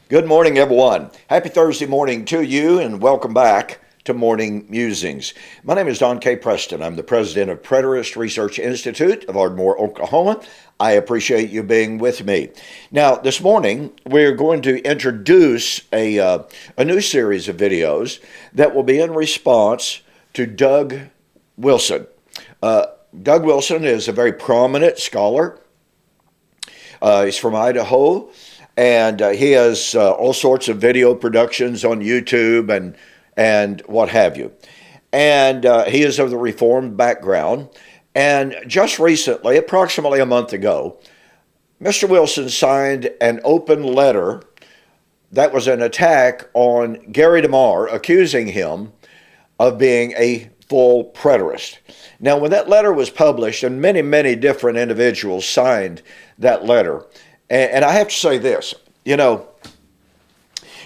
Good morning, everyone. Happy Thursday morning to you, and welcome back to Morning Musings. My name is Don K. Preston. I'm the president of Preterist Research Institute of Ardmore, Oklahoma. I appreciate you being with me. Now, this morning, we're going to introduce a new series of videos that will be in response to Doug Wilson. Doug Wilson is a very prominent scholar. He's from Idaho. And he has all sorts of video productions on YouTube and what have you. And he is of the Reformed background. And just recently, approximately a month ago, Mr. Wilson signed an open letter that was an attack on Gary DeMar, accusing him of being a full preterist. Now, when that letter was published, and many, many different individuals signed that letter, and I have to say this, the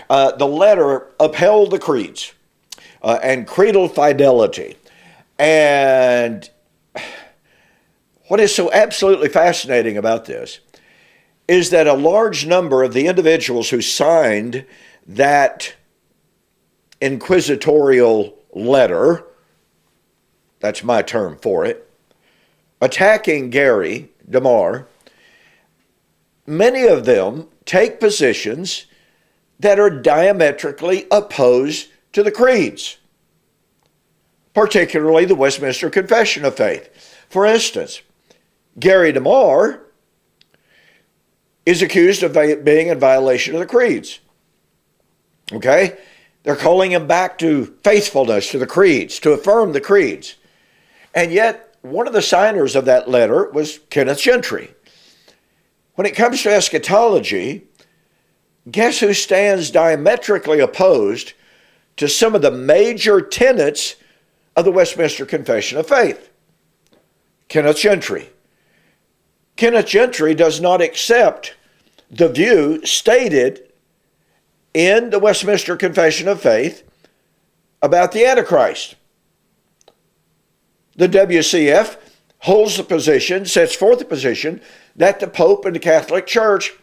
letter upheld the creeds and creedal fidelity. And what is so absolutely fascinating about this is that a large number of the individuals who signed that inquisitorial letter, that's my term for it, attacking Gary DeMar, many of them take positions that are diametrically opposed to the creeds, particularly the Westminster Confession of Faith. For instance, Gary DeMar is accused of being in violation of the creeds. Okay? They're calling him back to faithfulness to the creeds, to affirm the creeds. And yet, one of the signers of that letter was Kenneth Gentry. When it comes to eschatology, guess who stands diametrically opposed to some of the major tenets of the Westminster Confession of Faith? Kenneth Gentry. Kenneth Gentry does not accept the view stated in the Westminster Confession of Faith about the Antichrist. The WCF holds the position, sets forth the position, that the Pope and the Catholic Church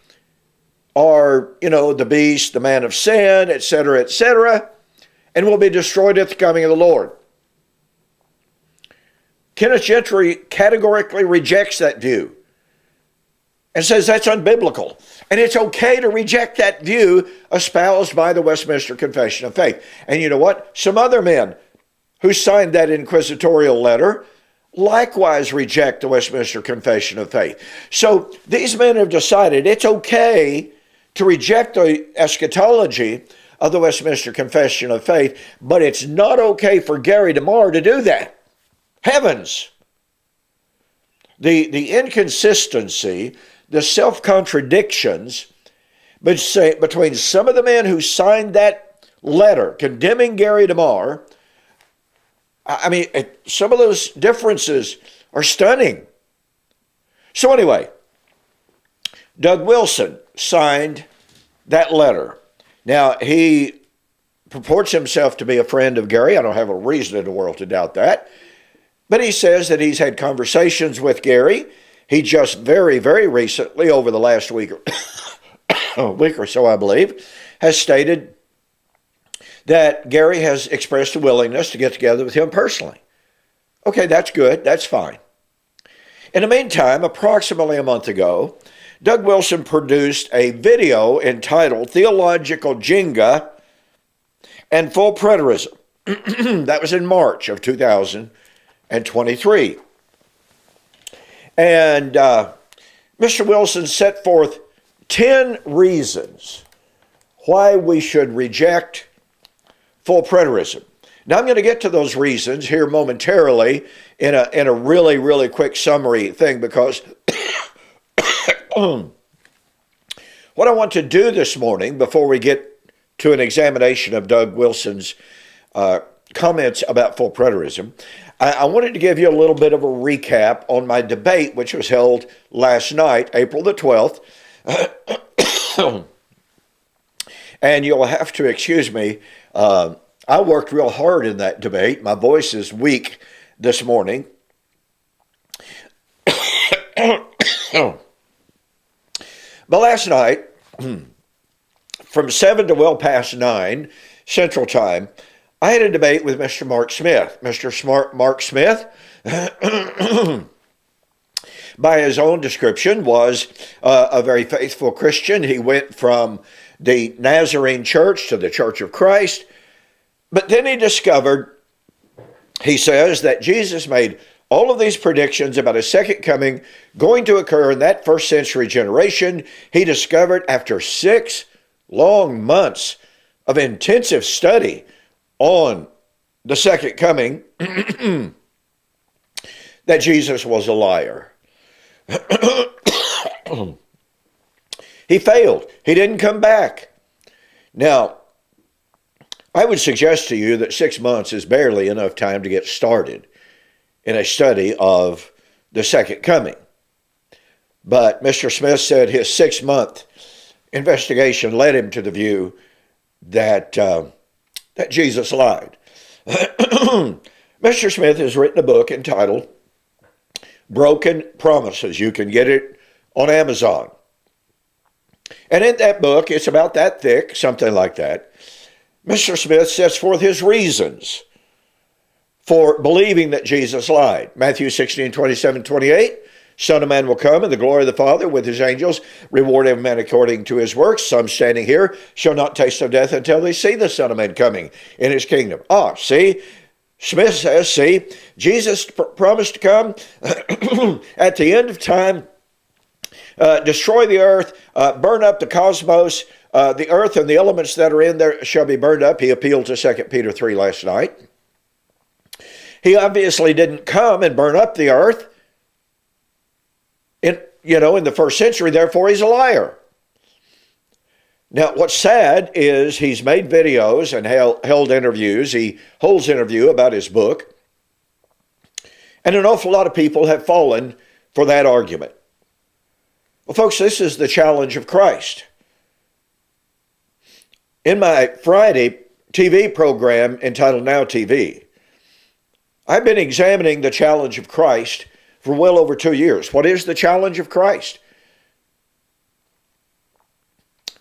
are, the beast, the man of sin, etc., and will be destroyed at the coming of the Lord. Kenneth Gentry categorically rejects that view and says that's unbiblical. And it's okay to reject that view espoused by the Westminster Confession of Faith. And you know what? Some other men who signed that inquisitorial letter likewise reject the Westminster Confession of Faith. So these men have decided it's okay to reject the eschatology of the Westminster Confession of Faith, but it's not okay for Gary DeMar to do that. Heavens! The inconsistency, the self-contradictions between some of the men who signed that letter condemning Gary DeMar, some of those differences are stunning. So anyway, Doug Wilson signed that letter. Now, he purports himself to be a friend of Gary. I don't have a reason in the world to doubt that. But he says that he's had conversations with Gary. He just very, very recently, over the last week or so, I believe, has stated that Gary has expressed a willingness to get together with him personally. Okay, that's good. That's fine. In the meantime, approximately a month ago, Doug Wilson produced a video entitled Theological Jenga and Full Preterism. That was in March of 2023. And Mr. Wilson set forth 10 reasons why we should reject full preterism. Now, I'm going to get to those reasons here momentarily in a really, really quick summary thing, because what I want to do this morning, before we get to an examination of Doug Wilson's comments about full preterism, I wanted to give you a little bit of a recap on my debate, which was held last night, April the 12th. And you'll have to excuse me. I worked real hard in that debate. My voice is weak this morning. But last night, from 7 to well past 9 Central Time, I had a debate with Mr. Mark Smith. Mark Smith, by his own description, was a very faithful Christian. He went from the Nazarene Church to the Church of Christ. But then he discovered, he says, that Jesus made all of these predictions about his second coming going to occur in that first century generation. He discovered after 6 long months of intensive study on the second coming that Jesus was a liar. He failed. He didn't come back. Now, I would suggest to you that 6 months is barely enough time to get started in a study of the second coming. But Mr. Smith said his 6-month investigation led him to the view that that Jesus lied. Mr. Smith has written a book entitled Broken Promises. You can get it on Amazon. And in that book, it's about that thick, something like that, Mr. Smith sets forth his reasons for believing that Jesus lied. Matthew 16, 27, 28, Son of Man will come in the glory of the Father with his angels, reward every man according to his works. Some standing here shall not taste of death until they see the Son of Man coming in his kingdom. See, Smith says, see, Jesus promised to come at the end of time, destroy the earth, burn up the cosmos, the earth and the elements that are in there shall be burned up. He appealed to 2 Peter 3 last night. He obviously didn't come and burn up the earth in the first century, therefore he's a liar. Now, what's sad is he's made videos and held interviews. He holds interview about his book. And an awful lot of people have fallen for that argument. Well, folks, this is the challenge of Christ. In my Friday TV program entitled Now TV, I've been examining the challenge of Christ for well over 2 years. What is the challenge of Christ?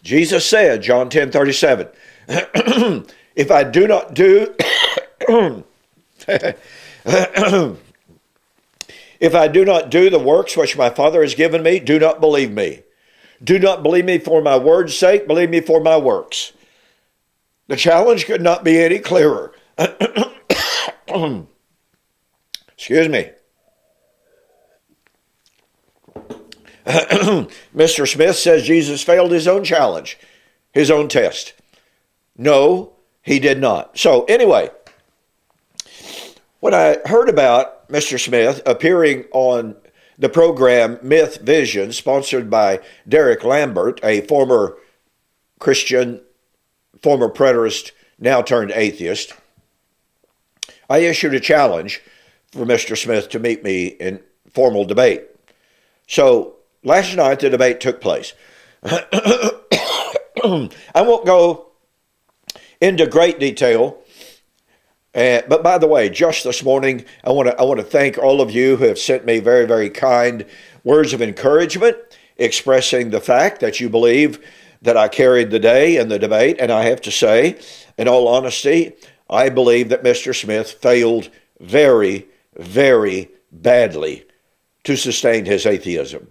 Jesus said, John 10:37, if I do not do if I do not do the works which my Father has given me, do not believe me. Do not believe me for my word's sake, believe me for my works. The challenge could not be any clearer. Excuse me. Mr. Smith says Jesus failed his own challenge, his own test. No, he did not. So anyway, when I heard about Mr. Smith appearing on the program Myth Vision, sponsored by Derek Lambert, a former Christian, former preterist, now turned atheist, I issued a challenge for Mr. Smith to meet me in formal debate. So last night the debate took place. I won't go into great detail, but by the way, just this morning, I want to thank all of you who have sent me very, very kind words of encouragement, expressing the fact that you believe that I carried the day in the debate. And I have to say, in all honesty, I believe that Mr. Smith failed very, very badly to sustain his atheism.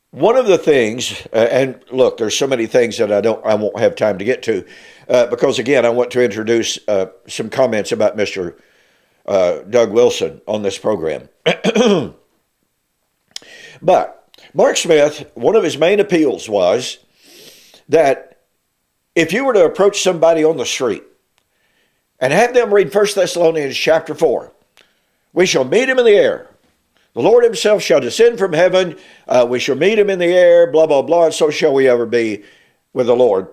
One of the things, and look, there's so many things that I won't have time to get to, because again, I want to introduce some comments about Mr. Doug Wilson on this program. But Mark Smith, one of his main appeals was that if you were to approach somebody on the street and have them read 1 Thessalonians chapter 4, we shall meet him in the air. The Lord himself shall descend from heaven. We shall meet him in the air, blah, blah, blah, and so shall we ever be with the Lord.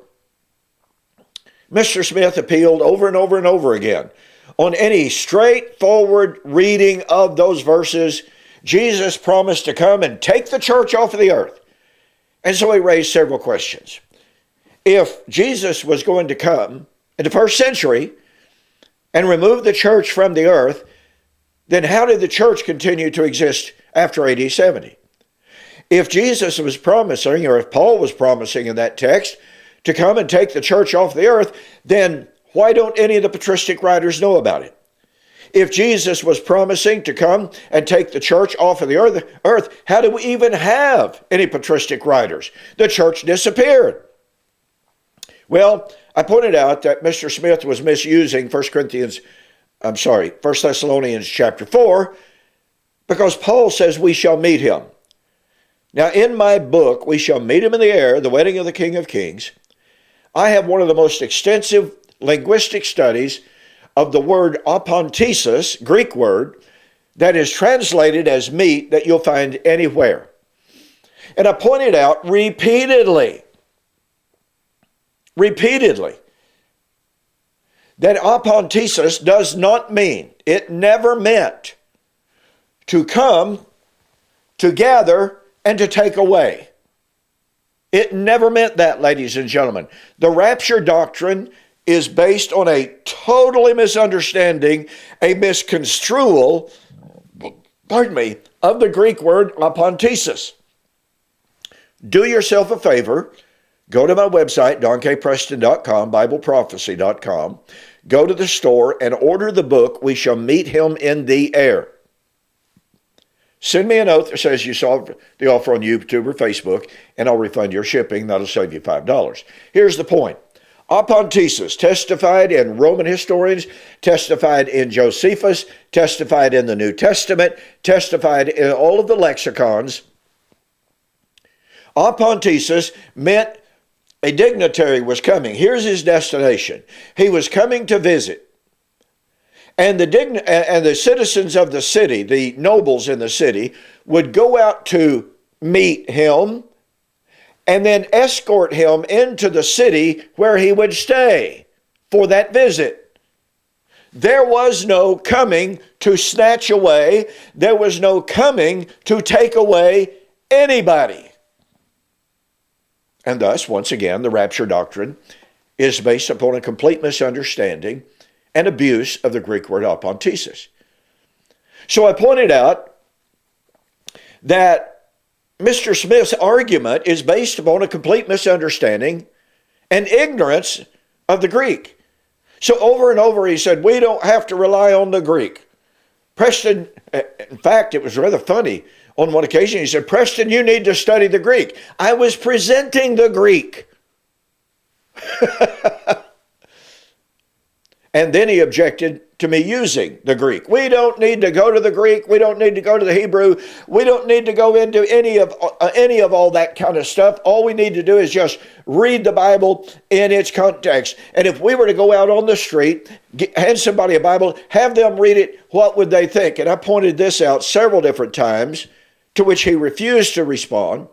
Mr. Smith appealed over and over and over again. On any straightforward reading of those verses, Jesus promised to come and take the church off of the earth. And so he raised several questions. If Jesus was going to come in the first century and remove the church from the earth, then how did the church continue to exist after AD 70? If Jesus was promising, or if Paul was promising in that text, to come and take the church off the earth, then why don't any of the patristic writers know about it? If Jesus was promising to come and take the church off of the earth, how do we even have any patristic writers? The church disappeared. Well, I pointed out that Mr. Smith was misusing 1 Thessalonians chapter 4, because Paul says we shall meet him. Now, in my book, We Shall Meet Him in the Air, The Wedding of the King of Kings, I have one of the most extensive linguistic studies of the word apontesis, Greek word, that is translated as meet that you'll find anywhere. And I pointed out repeatedly, that apontesis does not mean, it never meant to come, to gather, and to take away. It never meant that, ladies and gentlemen. The rapture doctrine is based on a totally misunderstanding, a misconstrual, of the Greek word apontesis. Do yourself a favor. Go to my website, donkpreston.com, BibleProphecy.com. Go to the store and order the book, We Shall Meet Him in the Air. Send me a note that says you saw the offer on YouTube or Facebook, and I'll refund your shipping. That'll save you $5. Here's the point. Apontesis, testified in Roman historians, testified in Josephus, testified in the New Testament, testified in all of the lexicons. Apontesis meant a dignitary was coming. Here's his destination. He was coming to visit. And the citizens of the city, the nobles in the city, would go out to meet him and then escort him into the city where he would stay for that visit. There was no coming to snatch away. There was no coming to take away anybody. And thus, once again, the rapture doctrine is based upon a complete misunderstanding and abuse of the Greek word apontesis. So I pointed out that Mr. Smith's argument is based upon a complete misunderstanding and ignorance of the Greek. So over and over he said, we don't have to rely on the Greek. Preston, in fact, it was rather funny. On one occasion he said, Preston, you need to study the Greek. I was presenting the Greek. And then he objected to me using the Greek. We don't need to go to the Greek. We don't need to go to the Hebrew. We don't need to go into any of all that kind of stuff. All we need to do is just read the Bible in its context. And if we were to go out on the street, hand somebody a Bible, have them read it, what would they think? And I pointed this out several different times, to which he refused to respond.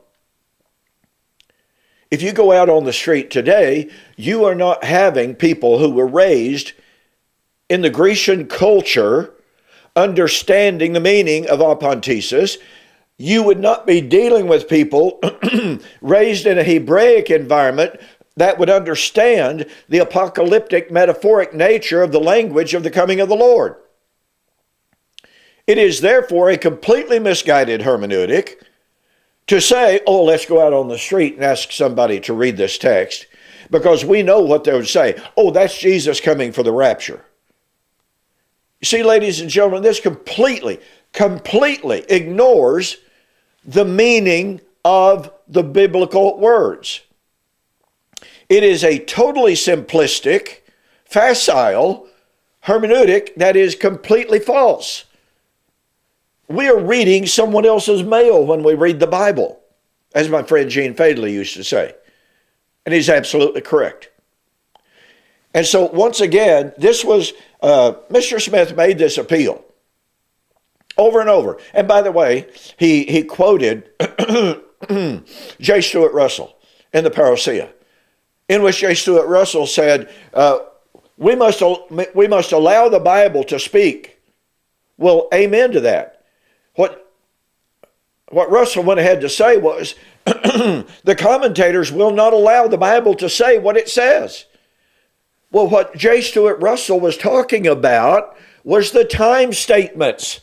If you go out on the street today, you are not having people who were raised in the Grecian culture understanding the meaning of apontesis. You would not be dealing with people raised in a Hebraic environment that would understand the apocalyptic metaphoric nature of the language of the coming of the Lord. It is therefore a completely misguided hermeneutic to say, oh, let's go out on the street and ask somebody to read this text, because we know what they would say. Oh, that's Jesus coming for the rapture. You see, ladies and gentlemen, this completely ignores the meaning of the biblical words. It is a totally simplistic, facile hermeneutic that is completely false. We are reading someone else's mail when we read the Bible, as my friend Gene Fadley used to say. And he's absolutely correct. And so once again, this was, Mr. Smith made this appeal over and over. And by the way, he quoted J. Stuart Russell in the Parousia, in which J. Stuart Russell said, we must allow the Bible to speak. Well, amen to that. What Russell went ahead to say was, the commentators will not allow the Bible to say what it says. Well, what J. Stuart Russell was talking about was the time statements.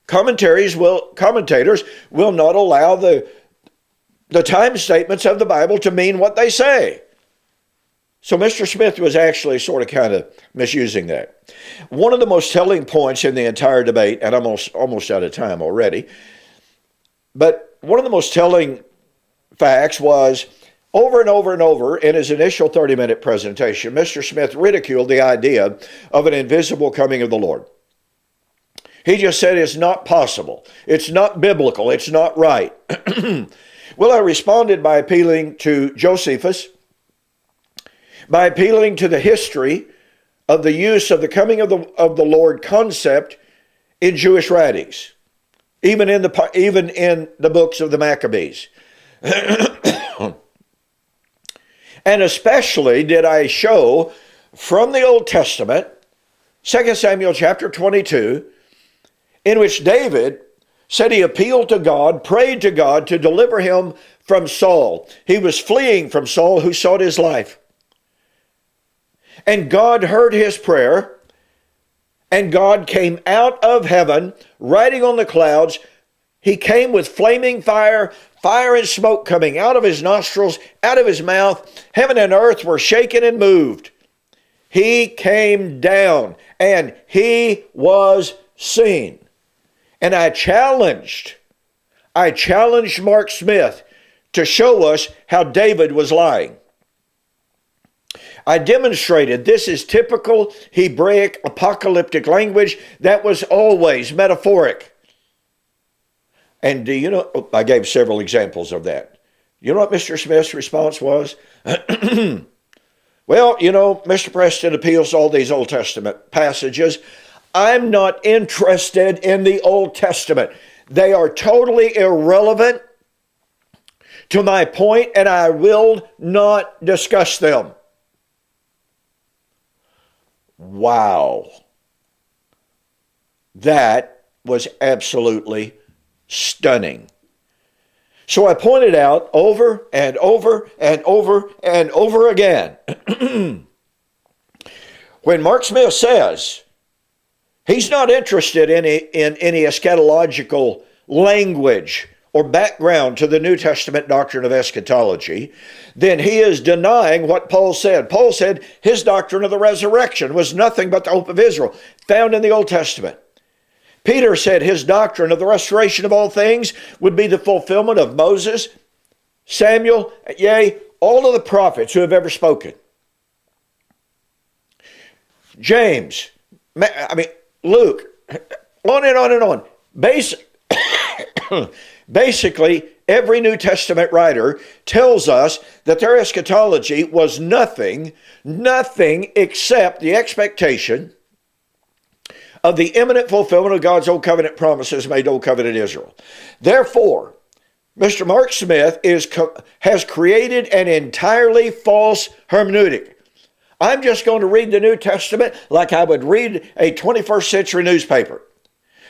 Commentators will not allow the time statements of the Bible to mean what they say. So Mr. Smith was actually sort of kind of misusing that. One of the most telling points in the entire debate, and I'm almost out of time already, but one of the most telling facts was over and over and over in his initial 30-minute presentation, Mr. Smith ridiculed the idea of an invisible coming of the Lord. He just said it's not possible. It's not biblical. It's not right. Well, I responded by appealing to Josephus, by appealing to the history of the use of the coming of the Lord concept in Jewish writings, even in the books of the Maccabees. And especially did I show from the Old Testament, 2 Samuel chapter 22, in which David said he appealed to God, prayed to God to deliver him from Saul. He was fleeing from Saul who sought his life. And God heard his prayer, and God came out of heaven, riding on the clouds. He came with flaming fire and smoke coming out of his nostrils, out of his mouth. Heaven and earth were shaken and moved. He came down, and he was seen. And I challenged Mark Smith to show us how David was lying. I demonstrated this is typical Hebraic apocalyptic language that was always metaphoric. And do you know, I gave several examples of that. You know what Mr. Smith's response was? Well, you know, Mr. Preston appeals to all these Old Testament passages. I'm not interested in the Old Testament. They are totally irrelevant to my point, and I will not discuss them. Wow. That was absolutely stunning. So I pointed out over and over and over and over again, when Mark Smith says he's not interested in any eschatological language or background to the New Testament doctrine of eschatology, then he is denying what Paul said. Paul said his doctrine of the resurrection was nothing but the hope of Israel, found in the Old Testament. Peter said his doctrine of the restoration of all things would be the fulfillment of Moses, Samuel, yea, all of the prophets who have ever spoken. James, Luke, on and on and on. Basically, every New Testament writer tells us that their eschatology was nothing except the expectation of the imminent fulfillment of God's Old Covenant promises made to Old Covenant Israel. Therefore, Mr. Mark Smith has created an entirely false hermeneutic. I'm just going to read the New Testament like I would read a 21st century newspaper.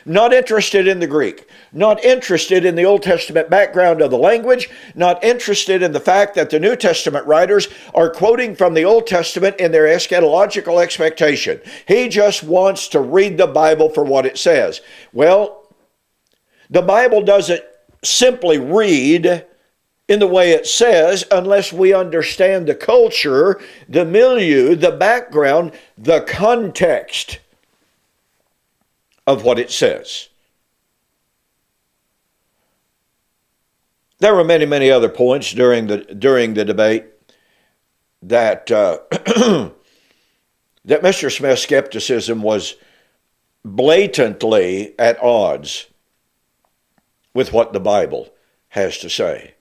Not interested in the Greek, not interested in the Old Testament background of the language, not interested in the fact that the New Testament writers are quoting from the Old Testament in their eschatological expectation. He just wants to read the Bible for what it says. Well, the Bible doesn't simply read in the way it says unless we understand the culture, the milieu, the background, the context of what it says. There were many, many other points during the debate that that Mr. Smith's skepticism was blatantly at odds with what the Bible has to say.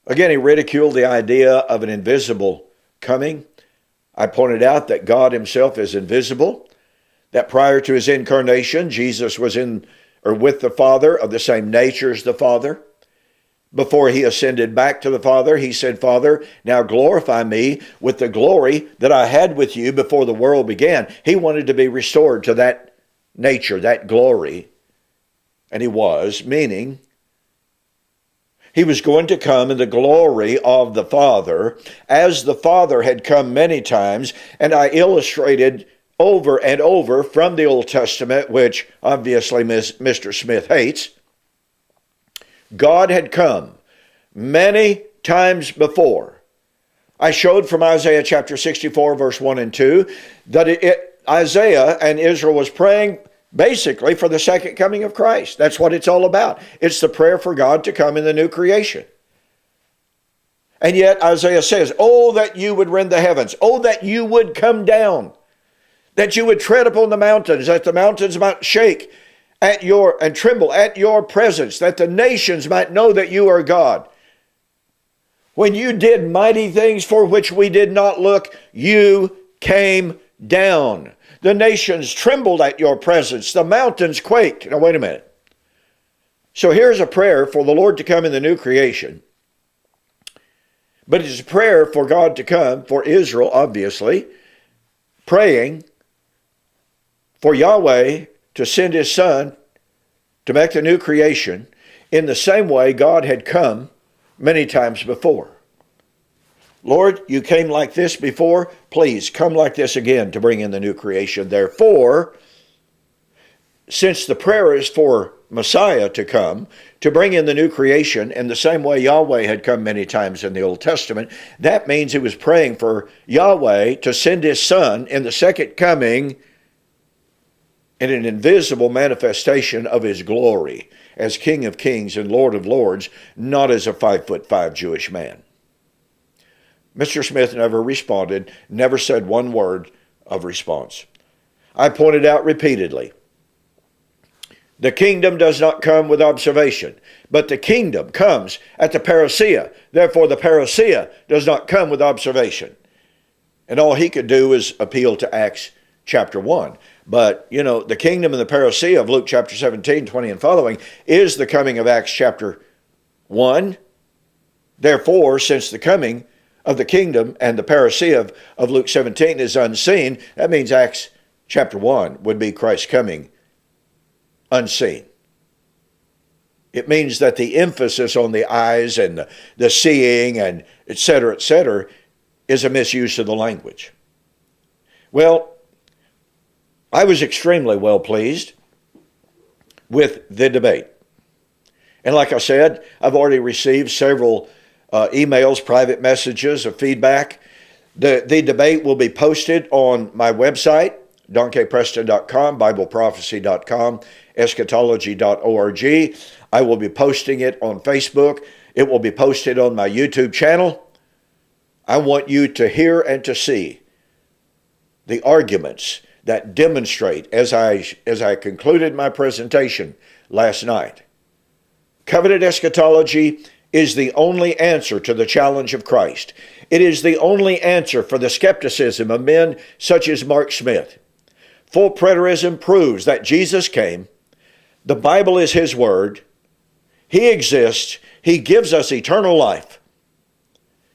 Again, he ridiculed the idea of an invisible coming. I pointed out that God himself is invisible, that prior to his incarnation, Jesus was with the Father, of the same nature as the Father. Before he ascended back to the Father, he said, Father, now glorify me with the glory that I had with you before the world began. He wanted to be restored to that nature, that glory. And he was, meaning he was going to come in the glory of the Father, as the Father had come many times. And I illustrated over and over from the Old Testament, which obviously Mr. Smith hates. God had come many times before. I showed from Isaiah chapter 64, verse 1 and 2, that Isaiah and Israel was praying basically for the second coming of Christ. That's what it's all about. It's the prayer for God to come in the new creation. And yet Isaiah says, oh, that you would rend the heavens. Oh, that you would come down. That you would tread upon the mountains, that the mountains might shake and tremble at your presence, that the nations might know that you are God. When you did mighty things for which we did not look, you came down. The nations trembled at your presence. The mountains quaked. Now, wait a minute. So here's a prayer for the Lord to come in the new creation. But it's a prayer for God to come, for Israel, obviously, praying for Yahweh to send his Son to make the new creation in the same way God had come many times before. Lord, you came like this before. Please come like this again to bring in the new creation. Therefore, since the prayer is for Messiah to come, to bring in the new creation in the same way Yahweh had come many times in the Old Testament, that means he was praying for Yahweh to send his Son in the second coming in an invisible manifestation of his glory as King of Kings and Lord of Lords, not as a 5'5" Jewish man. Mr. Smith never responded, never said one word of response. I pointed out repeatedly, the kingdom does not come with observation, but the kingdom comes at the parousia. Therefore, the parousia does not come with observation. And all he could do is appeal to Acts chapter 1. But, the kingdom and the parousia of Luke chapter 17, 20 and following is the coming of Acts chapter 1. Therefore, since the coming of the kingdom and the parousia of Luke 17 is unseen, that means Acts chapter 1 would be Christ's coming unseen. It means that the emphasis on the eyes and the seeing and et cetera, is a misuse of the language. Well, I was extremely well pleased with the debate. And like I said, I've already received several emails, private messages of feedback. The debate will be posted on my website, donkpreston.com, bibleprophecy.com, eschatology.org. I will be posting it on Facebook. It will be posted on my YouTube channel. I want you to hear and to see the arguments that demonstrate, as I concluded my presentation last night. Covenant eschatology is the only answer to the challenge of Christ. It is the only answer for the skepticism of men such as Mark Smith. Full preterism proves that Jesus came. The Bible is his word. He exists. He gives us eternal life.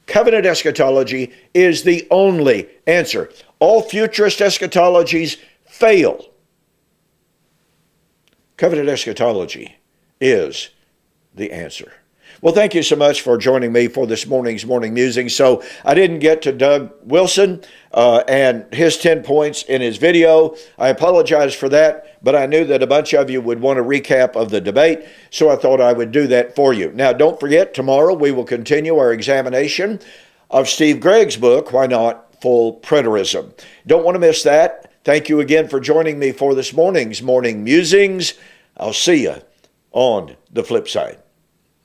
Covenant eschatology is the only answer. All futurist eschatologies fail. Covenant eschatology is the answer. Well, thank you so much for joining me for this morning's morning musing. So I didn't get to Doug Wilson and his 10 points in his video. I apologize for that, but I knew that a bunch of you would want a recap of the debate, so I thought I would do that for you. Now, don't forget, tomorrow we will continue our examination of Steve Gregg's book, Why Not Full Preterism. Don't want to miss that. Thank you again for joining me for this morning's morning musings. I'll see you on the flip side.